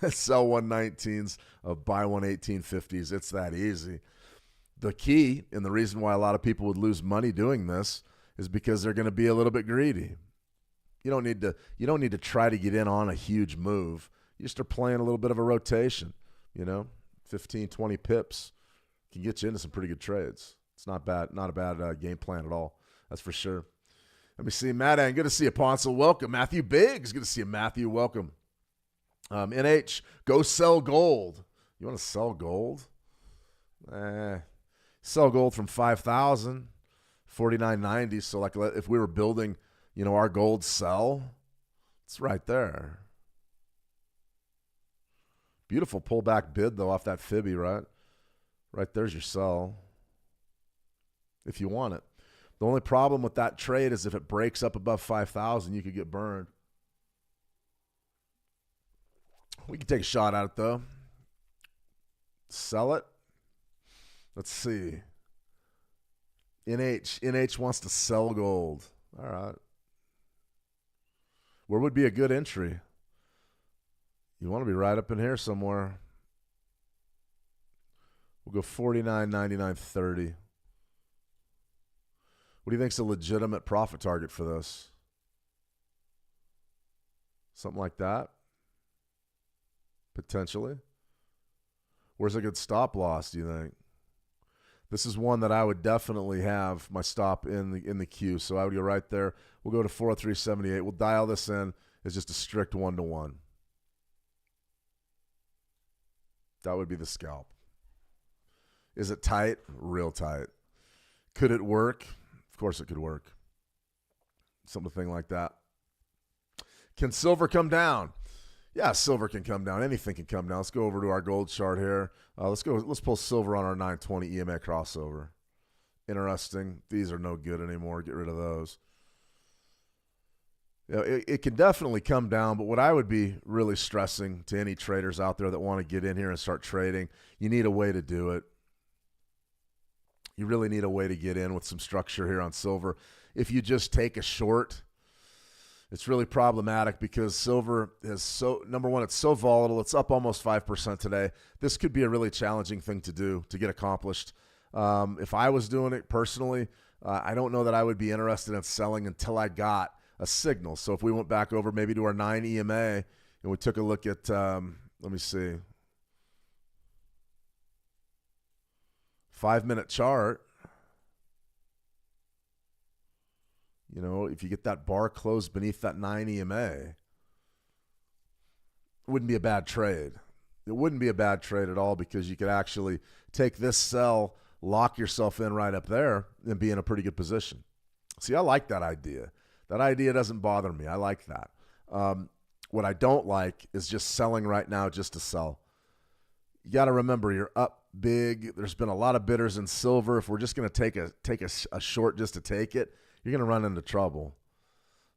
sell 119s, buy 118.50s. It's that easy. The key, and the reason why a lot of people would lose money doing this, is because they're going to be a little bit greedy. You don't need to try to get in on a huge move. You just are playing a little bit of a rotation, 15, 20 pips can get you into some pretty good trades. It's not a bad game plan at all. That's for sure. Let me see. Matt Ann, good to see you. Ponsel, welcome. Matthew Biggs, good to see you. Matthew, welcome. NH, go sell gold. You want to sell gold? Sell gold from 5,000, 49.90. So like if we were building, our gold sell, it's right there. Beautiful pullback bid, though, off that Fibby, right? Right there's your sell if you want it. The only problem with that trade is if it breaks up above 5,000, you could get burned. We can take a shot at it, though. Sell it. Let's see. NH wants to sell gold. All right. Where would be a good entry? You want to be right up in here somewhere. We'll go 49.99.30. What do you think's a legitimate profit target for this? Something like that? Potentially. Where's a good stop loss, do you think? This is one that I would definitely have my stop in the queue. So I would go right there. We'll go to 403.78. We'll dial this in as just a strict 1-to-1. That would be the scalp. Is it tight? Real tight. Could it work? Of course it could work. Something like that. Can silver come down? Yeah, silver can come down. Anything can come down. Let's go over to our gold chart here. Let's pull silver on our 920 EMA crossover. Interesting. These are no good anymore. Get rid of those. It can definitely come down, but what I would be really stressing to any traders out there that want to get in here and start trading, you need a way to do it. You really need a way to get in with some structure here on silver. If you just take a short, it's really problematic because silver is number one, it's so volatile. It's up almost 5% today. This could be a really challenging thing to do, to get accomplished. If I was doing it personally, I don't know that I would be interested in selling until I got a signal. So if we went back over maybe to our 9 EMA and we took a look at, let me see, 5-minute chart, if you get that bar closed beneath that 9 EMA, it wouldn't be a bad trade. It wouldn't be a bad trade at all because you could actually take this sell, lock yourself in right up there, and be in a pretty good position. See, I like that idea. That idea doesn't bother me. I like that. What I don't like is just selling right now just to sell. you got to remember you're up big. There's been a lot of bidders in silver. If we're just going to take a short just to take it, you're going to run into trouble.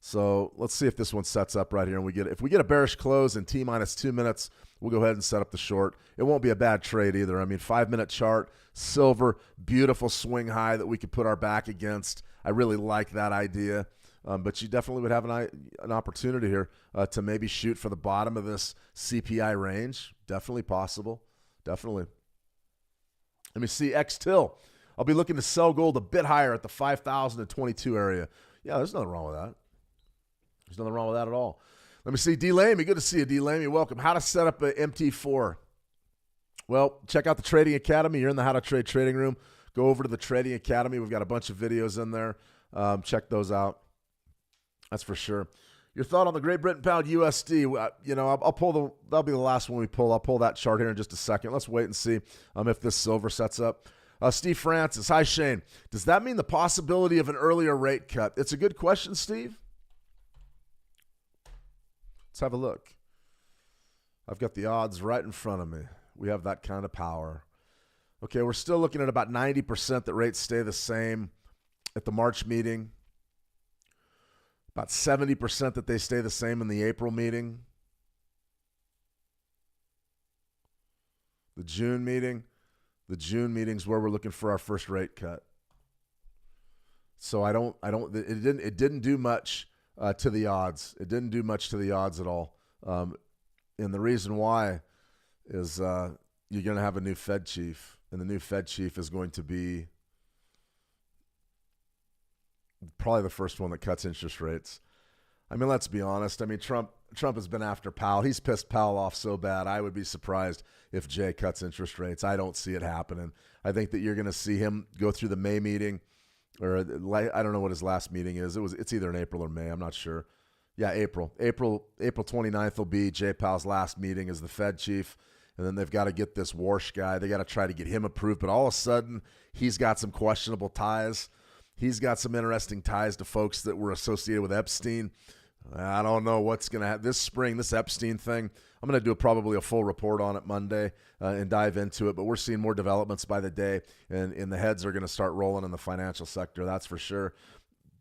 So let's see if this one sets up right here. And if we get a bearish close in T-minus 2 minutes, we'll go ahead and set up the short. It won't be a bad trade either. I mean, 5-minute chart, silver, beautiful swing high that we could put our back against. I really like that idea. But you definitely would have an opportunity here to maybe shoot for the bottom of this CPI range. Definitely possible. Definitely. Let me see X-Till. I'll be looking to sell gold a bit higher at the 5,022 area. Yeah, there's nothing wrong with that. There's nothing wrong with that at all. Let me see D. Lamy. Good to see you, D. Lamy. Welcome. How to set up an MT4. Well, check out the Trading Academy. You're in the How to Trade trading room. Go over to the Trading Academy. We've got a bunch of videos in there. Check those out. That's for sure. Your thought on the Great Britain pound USD? I'll pull that'll be the last one we pull. I'll pull that chart here in just a second. Let's wait and see if this silver sets up. Steve Francis. Hi, Shane. Does that mean the possibility of an earlier rate cut? It's a good question, Steve. Let's have a look. I've got the odds right in front of me. We have that kind of power. Okay, we're still looking at about 90% that rates stay the same at the March meeting. About 70% that they stay the same in the April meeting. The June meeting's where we're looking for our first rate cut. So it didn't do much to the odds. It didn't do much to the odds at all. And the reason why is you're going to have a new Fed chief, and the new Fed chief is going to be probably the first one that cuts interest rates. I mean, let's be honest. I mean, Trump has been after Powell. He's pissed Powell off so bad. I would be surprised if Jay cuts interest rates. I don't see it happening. I think that you're going to see him go through the May meeting, or I don't know what his last meeting is. It's either in April or May. I'm not sure. Yeah, April 29th will be Jay Powell's last meeting as the Fed chief. And then they've got to get this Warsh guy. They got to try to get him approved. But all of a sudden, he's got some questionable ties. He's got some interesting ties to folks that were associated with Epstein. I don't know what's going to happen this spring, this Epstein thing. I'm going to do probably a full report on it Monday and dive into it. But we're seeing more developments by the day, and the heads are going to start rolling in the financial sector. That's for sure.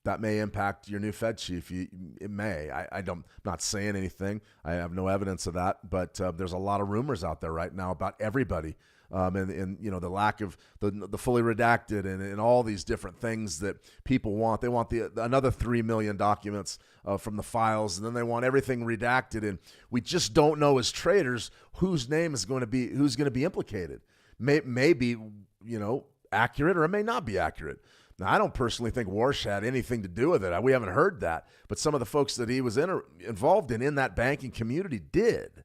That may impact your new Fed chief. It may. I'm not saying anything. I have no evidence of that. But there's a lot of rumors out there right now about everybody. And the lack of the fully redacted and all these different things that people want. They want another 3 million documents from the files, and then they want everything redacted. And we just don't know as traders whose name is going to be implicated. May be accurate, or it may not be accurate. Now, I don't personally think Warsh had anything to do with it. We haven't heard that, but some of the folks that he was involved in that banking community did.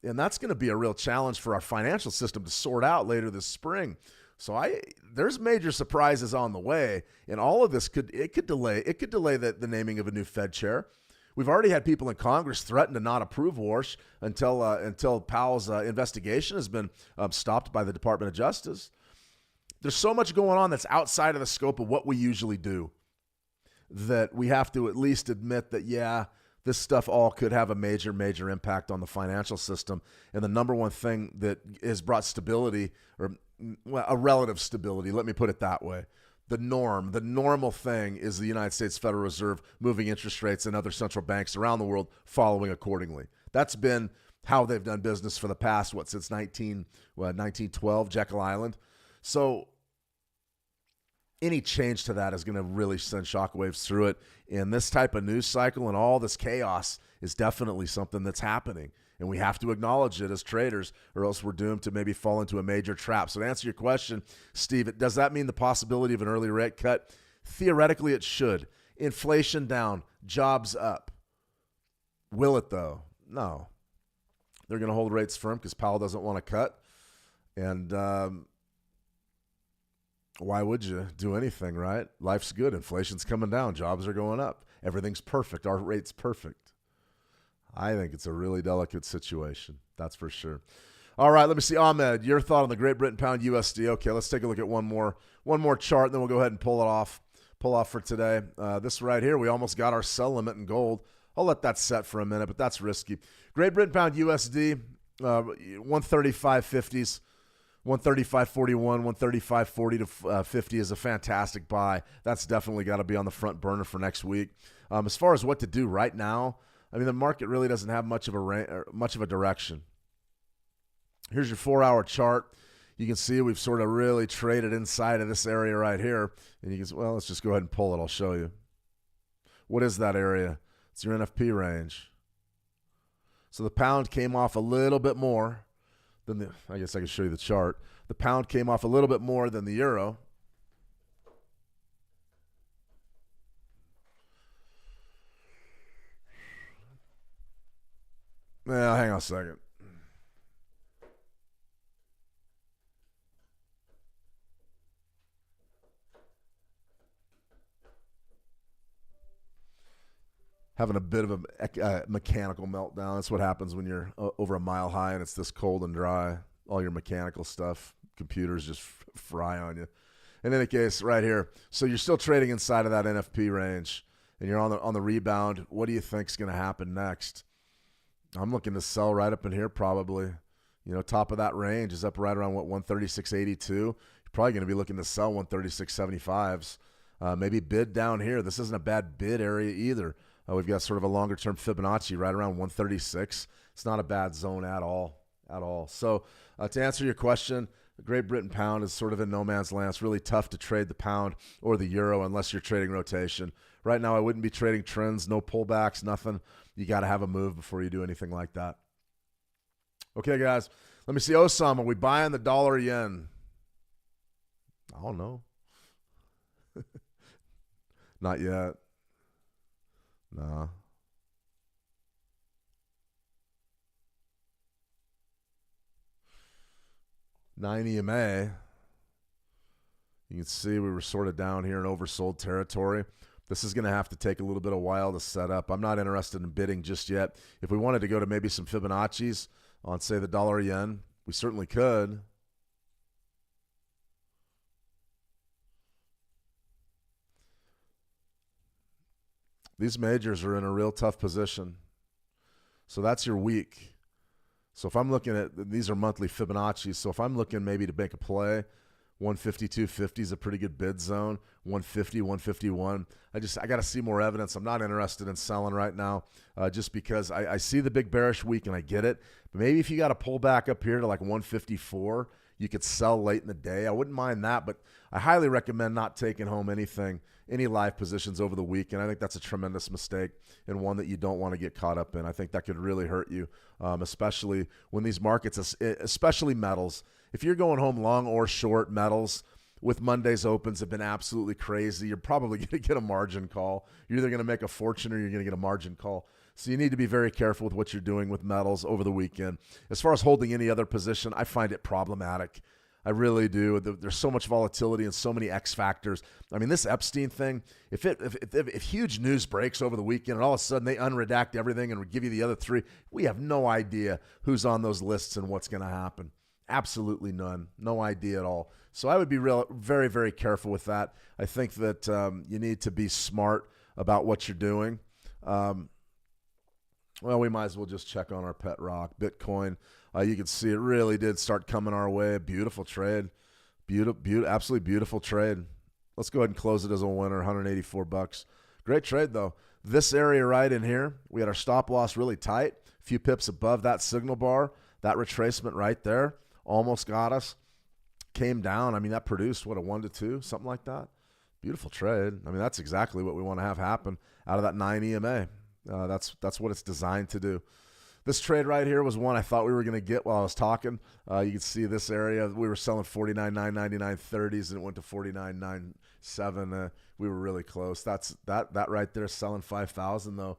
And that's going to be a real challenge for our financial system to sort out later this spring. So there's major surprises on the way, and all of this could delay the naming of a new Fed chair. We've already had people in Congress threaten to not approve Warsh until Powell's investigation has been stopped by the Department of Justice. There's so much going on that's outside of the scope of what we usually do that we have to at least admit that, yeah, this stuff all could have a major, major impact on the financial system. And the number one thing that has brought stability, or a relative stability, let me put it that way, the normal thing is the United States Federal Reserve moving interest rates and other central banks around the world following accordingly. That's been how they've done business for the past, since 1912, Jekyll Island. So any change to that is going to really send shockwaves through it. And this type of news cycle and all this chaos is definitely something that's happening. And we have to acknowledge it as traders, or else we're doomed to maybe fall into a major trap. So to answer your question, Steve, does that mean the possibility of an early rate cut? Theoretically, it should. Inflation down, jobs up. Will it, though? No. They're going to hold rates firm because Powell doesn't want to cut. And why would you do anything, right? Life's good. Inflation's coming down. Jobs are going up. Everything's perfect. Our rate's perfect. I think it's a really delicate situation. That's for sure. All right, let me see. Ahmed, your thought on the Great Britain pound USD. Okay, let's take a look at one more chart, and then we'll go ahead and pull off for today. This right here, we almost got our sell limit in gold. I'll let that set for a minute, but that's risky. Great Britain pound USD. 135.50s. 135.41, 135.40 to 50 is a fantastic buy. That's definitely got to be on the front burner for next week. As far as what to do right now, I mean, the market really doesn't have much of a direction. Here's your 4-hour chart. You can see we've sort of really traded inside of this area right here. And you can say, well, let's just go ahead and pull it. I'll show you. What is that area? It's your NFP range. So the pound came off a little bit more than I guess I can show you the chart. The pound came off a little bit more than the euro. Well, hang on a second. Having a bit of a mechanical meltdown. That's what happens when you're over a mile high and it's this cold and dry. All your mechanical stuff, computers just fry on you. In any case, right here. So you're still trading inside of that NFP range, and you're on the rebound. What do you think's going to happen next? I'm looking to sell right up in here probably. You know, top of that range is up right around, 136.82. You're probably going to be looking to sell 136.75s. Maybe bid down here. This isn't a bad bid area either. We've got sort of a longer-term Fibonacci right around 136. It's not a bad zone at all. So to answer your question, the Great Britain pound is sort of in no man's land. It's really tough to trade the pound or the euro unless you're trading rotation. Right now, I wouldn't be trading trends, no pullbacks, nothing. You got to have a move before you do anything like that. Okay, guys, let me see. Osama, are we buying the dollar yen? I don't know. Not yet. No. Nine EMA. You can see we were sort of down here in oversold territory. This is going to have to take a little bit of while to set up. I'm not interested in bidding just yet. If we wanted to go to maybe some Fibonacci's on, say, the dollar yen, we certainly could. These majors are in a real tough position. So that's your week. So if I'm looking at, these are monthly Fibonacci's. So if I'm looking maybe to make a play, 152.50 is a pretty good bid zone. 150, 151. I got to see more evidence. I'm not interested in selling right now just because I see the big bearish week and I get it. But maybe if you got to pull back up here to like 154, you could sell late in the day. I wouldn't mind that, but I highly recommend not taking home any live positions over the weekend. I think that's a tremendous mistake and one that you don't want to get caught up in. I think that could really hurt you, especially when these markets, especially metals. If you're going home long or short, metals with Monday's opens have been absolutely crazy. You're probably going to get a margin call. You're either going to make a fortune or you're going to get a margin call. So you need to be very careful with what you're doing with metals over the weekend. As far as holding any other position, I find it problematic. I really do. There's so much volatility and so many X factors. I mean, this Epstein thing, if huge news breaks over the weekend and all of a sudden they unredact everything and give you the other three, we have no idea who's on those lists and what's going to happen. Absolutely none. No idea at all. So I would be very, very careful with that. I think that you need to be smart about what you're doing. Well, we might as well just check on our pet rock, Bitcoin. You can see it really did start coming our way. Beautiful trade. Absolutely beautiful trade. Let's go ahead and close it as a winner, $184. Great trade, though. This area right in here, we had our stop loss really tight. A few pips above that signal bar. That retracement right there almost got us. Came down. I mean, that produced, what, a 1 to 2, something like that? Beautiful trade. I mean, that's exactly what we want to have happen out of that 9 EMA. That's what it's designed to do. This trade right here was one I thought we were going to get while I was talking. You can see this area. We were selling 49.999 30s, and it went to 49.97. We were really close. That right there, selling 5,000 though.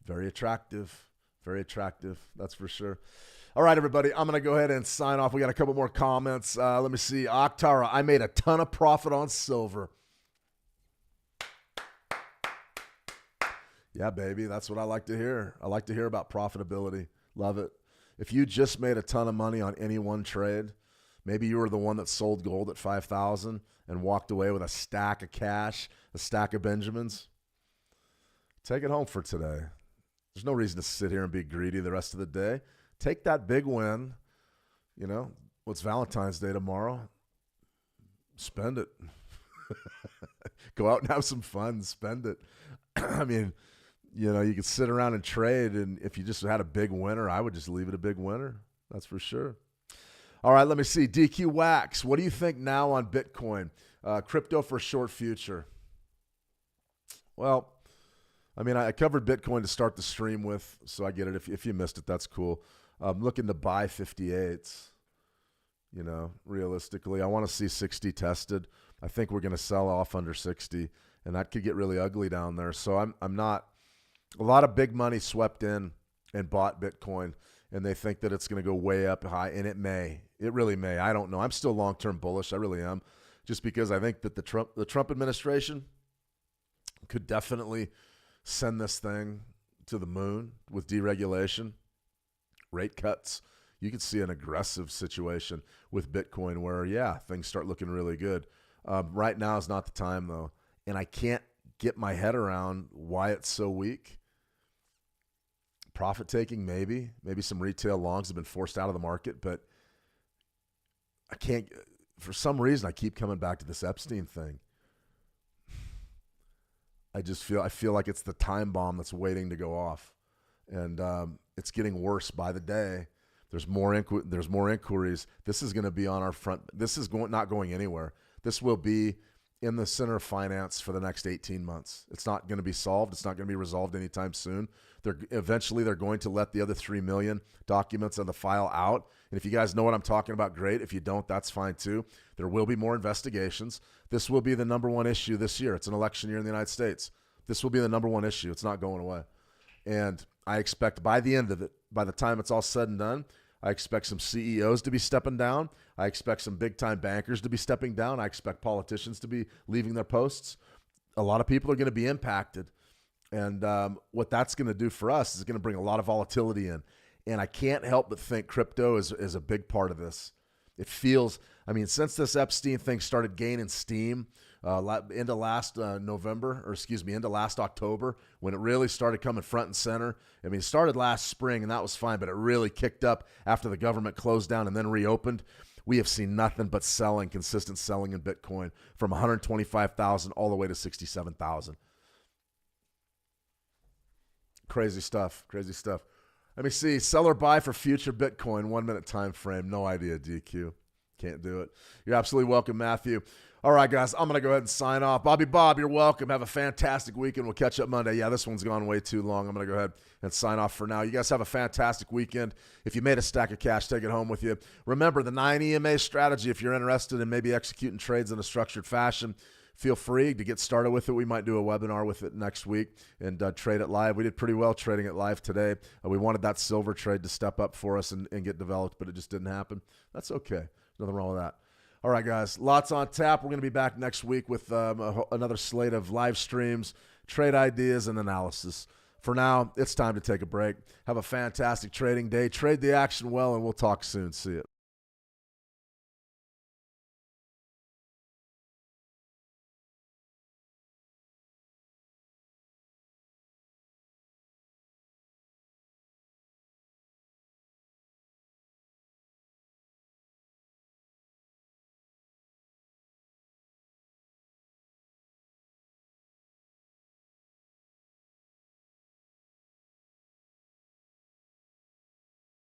Very attractive. Very attractive. That's for sure. All right, everybody, I'm going to go ahead and sign off. We got a couple more comments. Let me see. Oktara, I made a ton of profit on silver. Yeah, baby, that's what I like to hear. I like to hear about profitability. Love it. If you just made a ton of money on any one trade, maybe you were the one that sold gold at 5,000 and walked away with a stack of cash, a stack of Benjamins, take it home for today. There's no reason to sit here and be greedy the rest of the day. take that big win. You know, what's Valentine's Day tomorrow? Spend it. Go out and have some fun. Spend it. I mean, you know, you could sit around and trade, and if you just had a big winner, I would just leave it a big winner. That's for sure. All right, let me see. DQ Wax, what do you think now on Bitcoin? Crypto for short future. Well, I mean, I covered Bitcoin to start the stream with, so I get it. If you missed it, that's cool. I'm looking to buy 58s, you know, realistically. I want to see 60 tested. I think we're going to sell off under 60, and that could get really ugly down there. So I'm not – a lot of big money swept in and bought Bitcoin, and they think that it's going to go way up high, and it may. It really may. I don't know. I'm still long-term bullish. I really am, just because I think that the Trump administration could definitely send this thing to the moon with deregulation, rate cuts. You could see an aggressive situation with Bitcoin where, yeah, things start looking really good. Right now is not the time, though, and I can't get my head around why it's so weak. Profit taking, maybe some retail longs have been forced out of the market, but I can't. For some reason, I keep coming back to this Epstein thing. I feel like it's the time bomb that's waiting to go off, and it's getting worse by the day. There's more inquiries. This is going to be on our front. This is not going anywhere. This will be in the center of finance for the next 18 months. It's not going to be solved. It's not going to be resolved anytime soon. Eventually they're going to let the other 3 million documents on the file out. And if you guys know what I'm talking about, great. If you don't, that's fine too. There will be more investigations. This will be the number one issue this year. It's an election year in the United States. This will be the number one issue. It's not going away. And I expect by the end of it, by the time it's all said and done, I expect some CEOs to be stepping down. I expect some big-time bankers to be stepping down. I expect politicians to be leaving their posts. A lot of people are going to be impacted. And what that's going to do for us is going to bring a lot of volatility in. And I can't help but think crypto is a big part of this. It feels, I mean, since this Epstein thing started gaining steam into last into last October, when it really started coming front and center. I mean, it started last spring, and that was fine, but it really kicked up after the government closed down and then reopened. We have seen nothing but consistent selling in Bitcoin from 125,000 all the way to 67,000. Crazy stuff. Let me see. Sell or buy for future Bitcoin, 1 minute time frame. No idea, DQ. Can't do it. You're absolutely welcome, Matthew. All right, guys, I'm going to go ahead and sign off. Bobby Bob, you're welcome. Have a fantastic weekend. We'll catch up Monday. Yeah, this one's gone way too long. I'm going to go ahead and sign off for now. You guys have a fantastic weekend. If you made a stack of cash, take it home with you. Remember, the 9 EMA strategy, if you're interested in maybe executing trades in a structured fashion, feel free to get started with it. We might do a webinar with it next week and trade it live. We did pretty well trading it live today. We wanted that silver trade to step up for us and get developed, but it just didn't happen. That's okay. Nothing wrong with that. All right, guys, lots on tap. We're going to be back next week with another slate of live streams, trade ideas, and analysis. For now, it's time to take a break. Have a fantastic trading day. Trade the action well, and we'll talk soon. See you.